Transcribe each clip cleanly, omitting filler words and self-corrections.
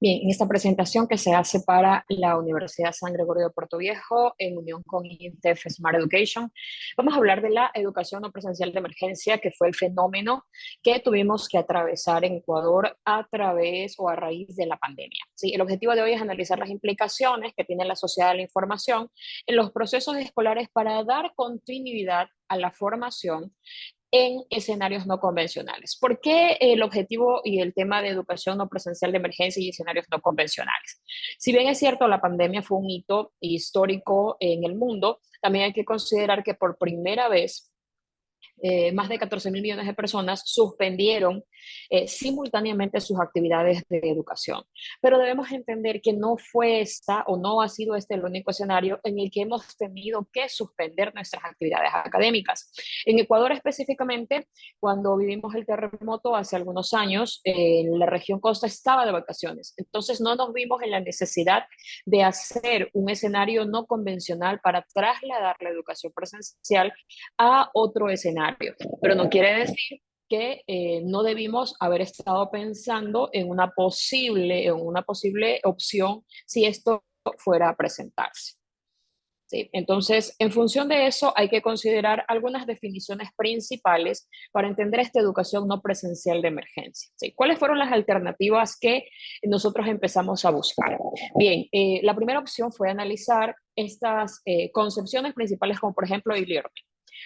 Bien, en esta presentación que se hace para la Universidad San Gregorio de Puerto Viejo en unión con INTEF Smart Education, vamos a hablar de la educación no presencial de emergencia, que fue el fenómeno que tuvimos que atravesar en Ecuador a través o a raíz de la pandemia. Sí, el objetivo de hoy es analizar las implicaciones que tiene la sociedad de la información en los procesos escolares para dar continuidad a la formación en escenarios no convencionales. ¿Por qué el objetivo y el tema de educación no presencial de emergencia y escenarios no convencionales? Si bien es cierto, la pandemia fue un hito histórico en el mundo, también hay que considerar que por primera vez más de 14 mil millones de personas suspendieron simultáneamente sus actividades de educación. Pero debemos entender que no fue esta o no ha sido este el único escenario en el que hemos tenido que suspender nuestras actividades académicas. En Ecuador específicamente, cuando vivimos el terremoto hace algunos años, la región costa estaba de vacaciones. Entonces no nos vimos en la necesidad de hacer un escenario no convencional para trasladar la educación presencial a otro escenario. Pero no quiere decir que no debimos haber estado pensando en una posible opción si esto fuera a presentarse. ¿Sí? Entonces, en función de eso, hay que considerar algunas definiciones principales para entender esta educación no presencial de emergencia. ¿Sí? ¿Cuáles fueron las alternativas que nosotros empezamos a buscar? Bien, la primera opción fue analizar estas concepciones principales como por ejemplo e-learning.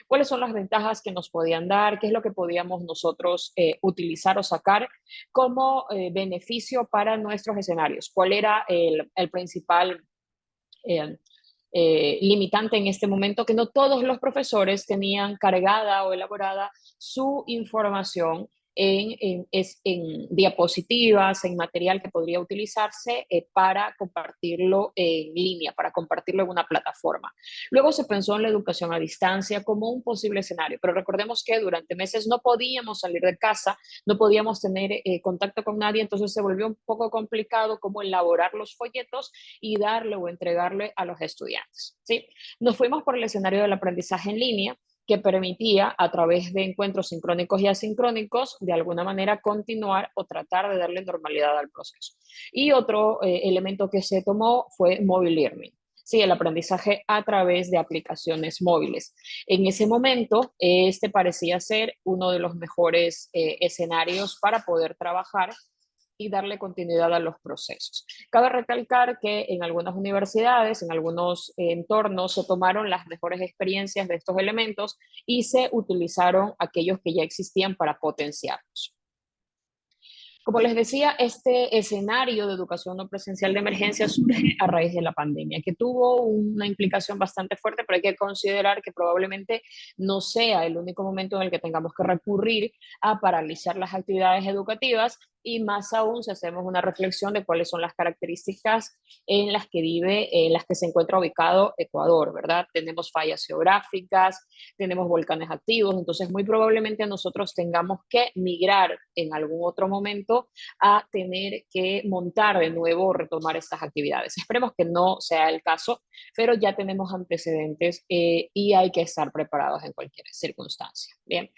¿Cuáles son las ventajas que nos podían dar? ¿Qué es lo que podíamos nosotros utilizar o sacar como beneficio para nuestros escenarios? ¿Cuál era el principal eh, limitante en este momento? Que no todos los profesores tenían cargada o elaborada su información en diapositivas, en material que podría utilizarse para compartirlo en línea, para compartirlo en una plataforma. Luego se pensó en la educación a distancia como un posible escenario, pero recordemos que durante meses no podíamos salir de casa, no podíamos tener contacto con nadie, entonces se volvió un poco complicado cómo elaborar los folletos y darle o entregarle a los estudiantes. ¿Sí? Nos fuimos por el escenario del aprendizaje en línea, que permitía a través de encuentros sincrónicos y asincrónicos de alguna manera continuar o tratar de darle normalidad al proceso. Y otro elemento que se tomó fue mobile learning. Sí, el aprendizaje a través de aplicaciones móviles. En ese momento, este parecía ser uno de los mejores escenarios para poder trabajar y darle continuidad a los procesos. Cabe recalcar que en algunas universidades, en algunos entornos, se tomaron las mejores experiencias de estos elementos y se utilizaron aquellos que ya existían para potenciarlos. Como les decía, este escenario de educación no presencial de emergencia surge a raíz de la pandemia, que tuvo una implicación bastante fuerte, pero hay que considerar que probablemente no sea el único momento en el que tengamos que recurrir a paralizar las actividades educativas y más aún si hacemos una reflexión de cuáles son las características en las que vive, en las que se encuentra ubicado Ecuador, ¿verdad? Tenemos fallas geográficas, tenemos volcanes activos, entonces muy probablemente nosotros tengamos que migrar en algún otro momento a tener que montar de nuevo o retomar estas actividades. Esperemos que no sea el caso, pero ya tenemos antecedentes y hay que estar preparados en cualquier circunstancia. Bien,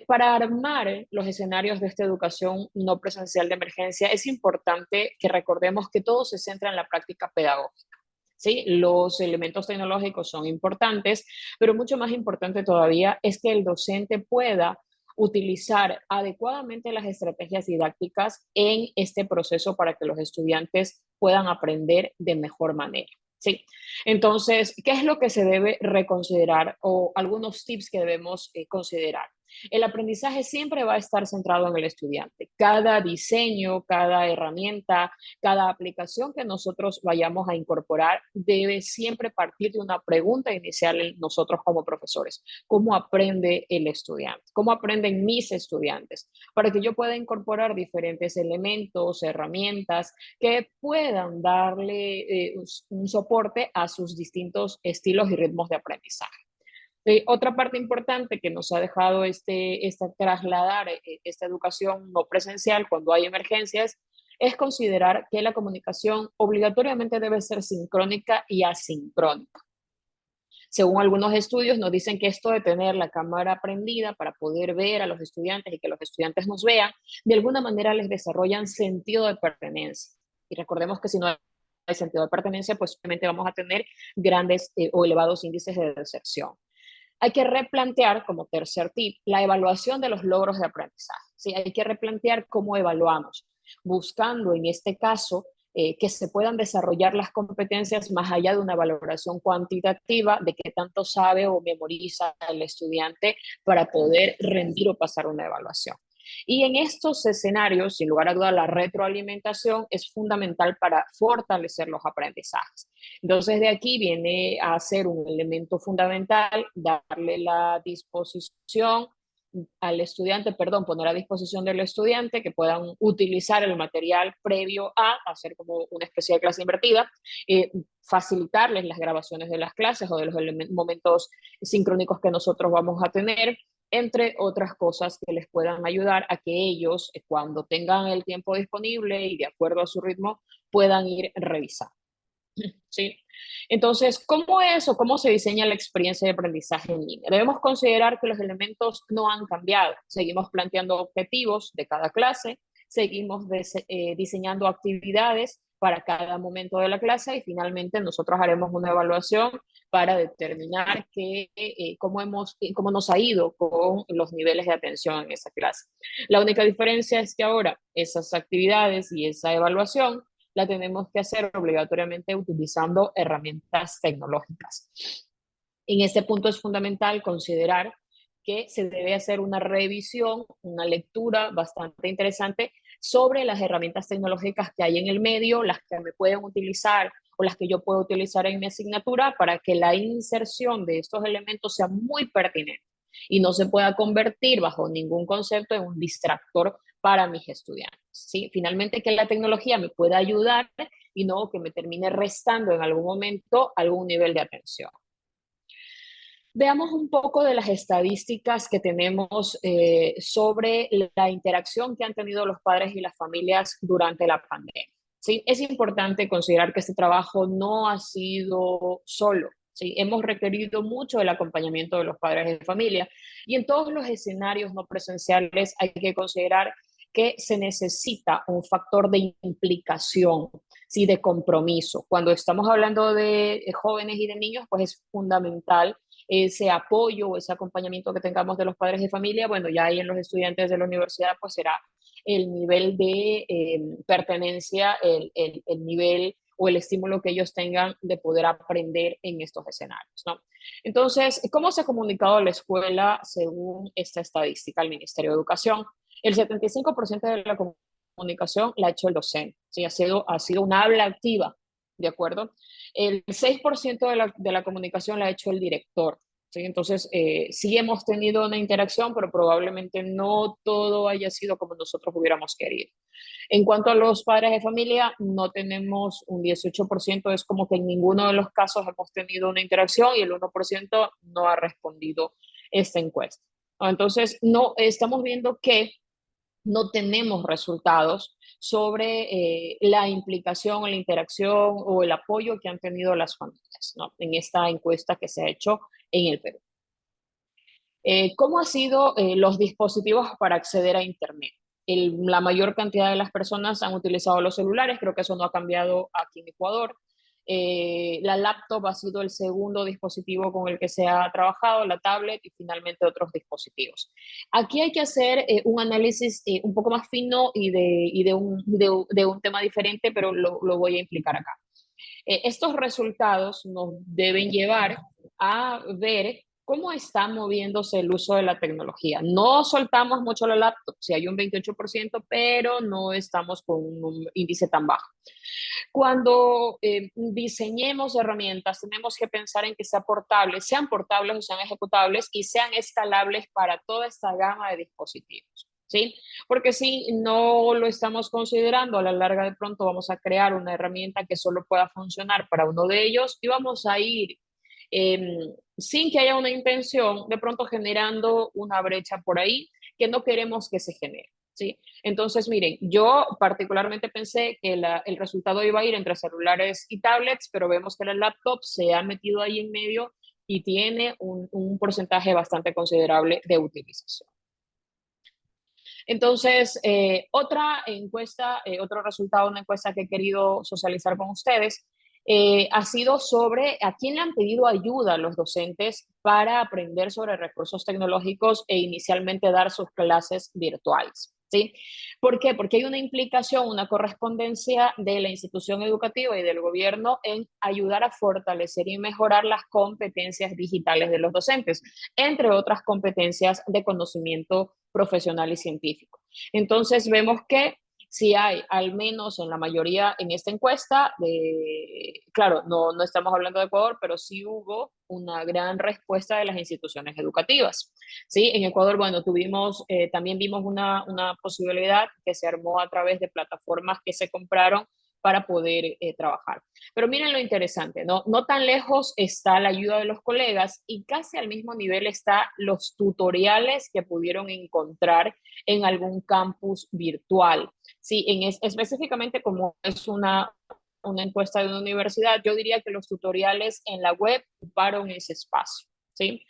para armar los escenarios de esta educación no presencial de emergencia es importante que recordemos que todo se centra en la práctica pedagógica. ¿Sí? Los elementos tecnológicos son importantes, pero mucho más importante todavía es que el docente pueda utilizar adecuadamente las estrategias didácticas en este proceso para que los estudiantes puedan aprender de mejor manera. Sí. Entonces, ¿qué es lo que se debe reconsiderar o algunos tips que debemos considerar? El aprendizaje siempre va a estar centrado en el estudiante. Cada diseño, cada herramienta, cada aplicación que nosotros vayamos a incorporar debe siempre partir de una pregunta inicial en nosotros como profesores. ¿Cómo aprende el estudiante? ¿Cómo aprenden mis estudiantes? Para que yo pueda incorporar diferentes elementos, herramientas que puedan darle un soporte a sus distintos estilos y ritmos de aprendizaje. Otra parte importante que nos ha dejado trasladar esta educación no presencial cuando hay emergencias es considerar que la comunicación obligatoriamente debe ser sincrónica y asincrónica. Según algunos estudios nos dicen que esto de tener la cámara prendida para poder ver a los estudiantes y que los estudiantes nos vean, de alguna manera les desarrollan sentido de pertenencia. Y recordemos que si no hay sentido de pertenencia, pues obviamente vamos a tener grandes o elevados índices de deserción. Hay que replantear, como tercer tip, la evaluación de los logros de aprendizaje. ¿Sí? Hay que replantear cómo evaluamos, buscando en este caso que se puedan desarrollar las competencias más allá de una valoración cuantitativa de qué tanto sabe o memoriza el estudiante para poder rendir o pasar una evaluación. Y en estos escenarios, sin lugar a duda, la retroalimentación es fundamental para fortalecer los aprendizajes. Entonces, de aquí viene a ser un elemento fundamental, darle la disposición al estudiante, perdón, poner a disposición del estudiante que puedan utilizar el material previo a hacer como una especie de clase invertida, facilitarles las grabaciones de las clases o de los momentos sincrónicos que nosotros vamos a tener, entre otras cosas que les puedan ayudar a que ellos, cuando tengan el tiempo disponible y de acuerdo a su ritmo, puedan ir revisando. ¿Sí? Entonces, ¿cómo es o cómo se diseña la experiencia de aprendizaje en línea? Debemos considerar que los elementos no han cambiado. Seguimos planteando objetivos de cada clase, seguimos diseñando actividades para cada momento de la clase y finalmente nosotros haremos una evaluación para determinar cómo nos ha ido con los niveles de atención en esa clase. La única diferencia es que ahora esas actividades y esa evaluación la tenemos que hacer obligatoriamente utilizando herramientas tecnológicas. En este punto es fundamental considerar que se debe hacer una revisión, una lectura bastante interesante sobre las herramientas tecnológicas que hay en el medio, las que me pueden utilizar o las que yo puedo utilizar en mi asignatura para que la inserción de estos elementos sea muy pertinente y no se pueda convertir bajo ningún concepto en un distractor para mis estudiantes. ¿Sí? Finalmente, que la tecnología me pueda ayudar y no que me termine restando en algún momento algún nivel de atención. Veamos un poco de las estadísticas que tenemos sobre la interacción que han tenido los padres y las familias durante la pandemia. ¿Sí? Es importante considerar que este trabajo no ha sido solo. ¿Sí? Hemos requerido mucho el acompañamiento de los padres de familia y en todos los escenarios no presenciales hay que considerar que se necesita un factor de implicación, ¿sí? De compromiso. Cuando estamos hablando de jóvenes y de niños, pues es fundamental ese apoyo o ese acompañamiento que tengamos de los padres de familia. Bueno, ya ahí en los estudiantes de la universidad, pues será el nivel de pertenencia, el nivel o el estímulo que ellos tengan de poder aprender en estos escenarios, ¿no? Entonces, ¿cómo se ha comunicado la escuela según esta estadística al Ministerio de Educación? El 75% de la comunicación la ha hecho el docente, ¿sí? Ha sido una habla activa, ¿de acuerdo? El 6% de la comunicación la ha hecho el director, ¿sí? Entonces, sí hemos tenido una interacción, pero probablemente no todo haya sido como nosotros hubiéramos querido. En cuanto a los padres de familia, no tenemos un 18%, es como que en ninguno de los casos hemos tenido una interacción y el 1% no ha respondido esta encuesta. Entonces, no estamos viendo que no tenemos resultados sobre la implicación o la interacción o el apoyo que han tenido las familias, ¿no? En esta encuesta que se ha hecho en el Perú. ¿Cómo han sido los dispositivos para acceder a Internet? La mayor cantidad de las personas han utilizado los celulares, creo que eso no ha cambiado aquí en Ecuador. La laptop ha sido el segundo dispositivo con el que se ha trabajado, la tablet y finalmente otros dispositivos. Aquí hay que hacer un análisis un poco más fino de un tema diferente, pero lo voy a implicar acá. Estos resultados nos deben llevar a ver cómo está moviéndose el uso de la tecnología. No soltamos mucho la laptop, si hay un 28%, pero no estamos con un índice tan bajo. Cuando diseñemos herramientas, tenemos que pensar en que sean portables o sean ejecutables y sean escalables para toda esta gama de dispositivos. ¿Sí? Porque si no lo estamos considerando, a la larga de pronto vamos a crear una herramienta que solo pueda funcionar para uno de ellos y vamos a ir sin que haya una intención, de pronto generando una brecha por ahí que no queremos que se genere. ¿Sí? Entonces, miren, yo particularmente pensé que el resultado iba a ir entre celulares y tablets, pero vemos que la laptop se ha metido ahí en medio y tiene un porcentaje bastante considerable de utilización. Entonces, otra encuesta, otro resultado de una encuesta que he querido socializar con ustedes ha sido sobre a quién le han pedido ayuda a los docentes para aprender sobre recursos tecnológicos e inicialmente dar sus clases virtuales. ¿Sí? ¿Por qué? Porque hay una implicación, una correspondencia de la institución educativa y del gobierno en ayudar a fortalecer y mejorar las competencias digitales de los docentes, entre otras competencias de conocimiento profesional y científico. Entonces vemos que si hay, al menos en la mayoría, en esta encuesta, claro, no estamos hablando de Ecuador, pero sí hubo una gran respuesta de las instituciones educativas. ¿Sí? En Ecuador, bueno, también vimos una posibilidad que se armó a través de plataformas que se compraron para poder trabajar. Pero miren lo interesante, ¿no? No tan lejos está la ayuda de los colegas y casi al mismo nivel está los tutoriales que pudieron encontrar en algún campus virtual. Sí, específicamente como es una encuesta de una universidad, yo diría que los tutoriales en la web ocuparon ese espacio. ¿Sí?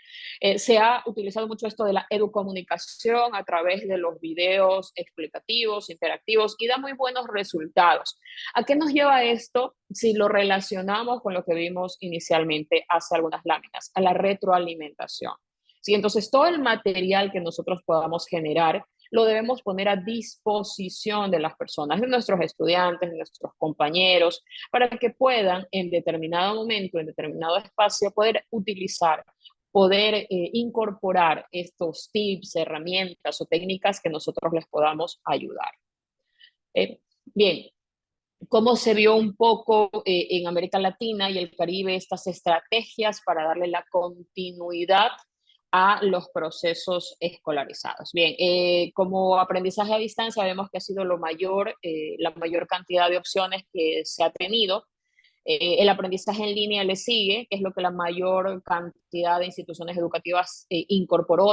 Se ha utilizado mucho esto de la educomunicación a través de los videos explicativos, interactivos y da muy buenos resultados. ¿A qué nos lleva esto si lo relacionamos con lo que vimos inicialmente hace algunas láminas? A la retroalimentación. ¿Sí? Entonces, todo el material que nosotros podamos generar lo debemos poner a disposición de las personas, de nuestros estudiantes, de nuestros compañeros, para que puedan en determinado momento, en determinado espacio, poder utilizar, poder incorporar estos tips, herramientas o técnicas que nosotros les podamos ayudar. Bien, ¿cómo se vio un poco en América Latina y el Caribe estas estrategias para darle la continuidad a los procesos escolarizados? Bien, como aprendizaje a distancia vemos que ha sido la mayor cantidad de opciones que se ha tenido. El aprendizaje en línea le sigue, que es lo que la mayor cantidad de instituciones educativas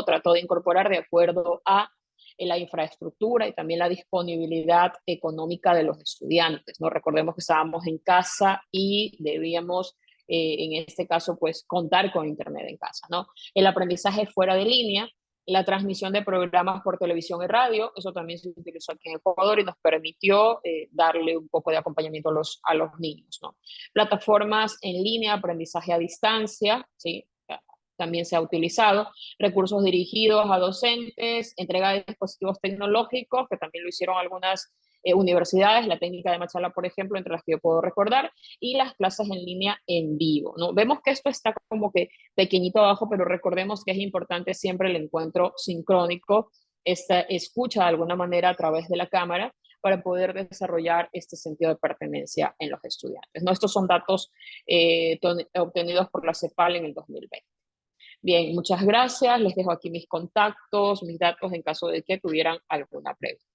trató de incorporar de acuerdo a la infraestructura y también la disponibilidad económica de los estudiantes, ¿no? Recordemos que estábamos en casa y debíamos, en este caso, pues contar con internet en casa, ¿no? El aprendizaje fuera de línea, la transmisión de programas por televisión y radio, eso también se utilizó aquí en Ecuador y nos permitió darle un poco de acompañamiento a los niños, ¿no? Plataformas en línea, aprendizaje a distancia, ¿sí? También se ha utilizado, recursos dirigidos a docentes, entrega de dispositivos tecnológicos, que también lo hicieron algunas universidades, la técnica de Machala, por ejemplo, entre las que yo puedo recordar, y las clases en línea en vivo, ¿no? Vemos que esto está como que pequeñito abajo, pero recordemos que es importante siempre el encuentro sincrónico, esta escucha de alguna manera a través de la cámara, para poder desarrollar este sentido de pertenencia en los estudiantes, ¿no? Estos son datos obtenidos por la CEPAL en el 2020. Bien, muchas gracias. Les dejo aquí mis contactos, mis datos en caso de que tuvieran alguna pregunta.